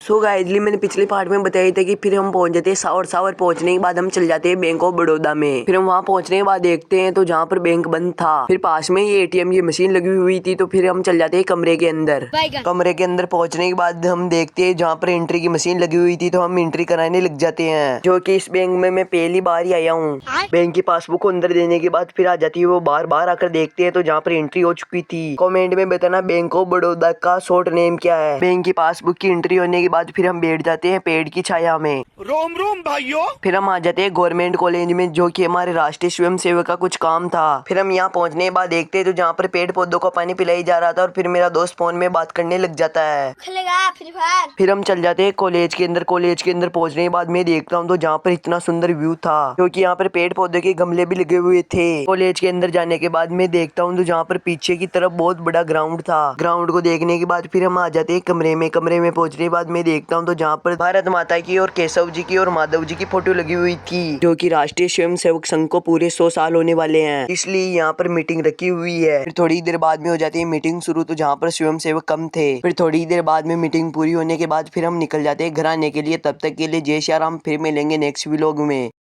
सो गाइजली मैंने पिछले पार्ट में बताया था कि फिर हम पहुंच जाते हैं सावर। सावर पहुंचने के बाद हम चल जाते हैं बैंक ऑफ बड़ौदा में। फिर हम वहां पहुंचने के बाद देखते हैं तो जहाँ पर बैंक बंद था, फिर पास में ही एटीएम की मशीन लगी हुई थी। तो फिर हम चल जाते हैं कमरे के अंदर। कमरे के अंदर पहुंचने के बाद हम देखते हैं जहाँ पर एंट्री की मशीन लगी हुई थी, तो हम एंट्री कराने लग जाते हैं। जो कि इस बैंक में मैं पहली बार ही आया हूँ। बैंक की पासबुक को अंदर देने के बाद फिर आ जाती है वो बार बार आकर देखते हैं तो जहाँ पर एंट्री हो चुकी थी। कमेंट में बताना बैंक ऑफ बड़ौदा का शॉर्ट नेम क्या है। बैंक की पासबुक की एंट्री होने के बाद फिर हम बैठ जाते हैं पेड़ की छाया में। रोम रोम भाइयों। फिर हम आ जाते हैं गवर्नमेंट कॉलेज में, जो कि हमारे राष्ट्रीय स्वयं सेवक का कुछ काम था। फिर हम यहाँ पहुँचने के बाद देखते हैं तो जहाँ पर पेड़ पौधों को पानी पिलाई जा रहा था, और फिर मेरा दोस्त फोन में बात करने लग जाता है। फिर हम चल जाते हैं कॉलेज के अंदर। कॉलेज के अंदर पहुँचने के बाद मैं देखता हूँ तो जहाँ पर इतना सुंदर व्यू था, क्योंकि यहाँ पर पेड़ पौधे के गमले भी लगे हुए थे। कॉलेज के अंदर जाने के बाद मैं देखता हूँ तो जहाँ पर पीछे की तरफ बहुत बड़ा ग्राउंड था। ग्राउंड को देखने के बाद फिर हम आ जाते हैं कमरे में। कमरे में पहुँचने के बाद मैं देखता हूँ तो जहाँ पर भारत माता की और केशव जी की और माधव जी की फोटो लगी हुई थी, जो कि राष्ट्रीय स्वयं सेवक संघ को पूरे 100 साल होने वाले हैं, इसलिए यहाँ पर मीटिंग रखी हुई है। फिर थोड़ी देर बाद में हो जाती है मीटिंग शुरू, तो जहाँ पर स्वयं सेवक कम थे। फिर थोड़ी देर बाद में मीटिंग पूरी होने के बाद फिर हम निकल जाते हैं घर आने के लिए। तब तक के लिए जय श्री राम। फिर मिलेंगे नेक्स्ट व्लॉग में।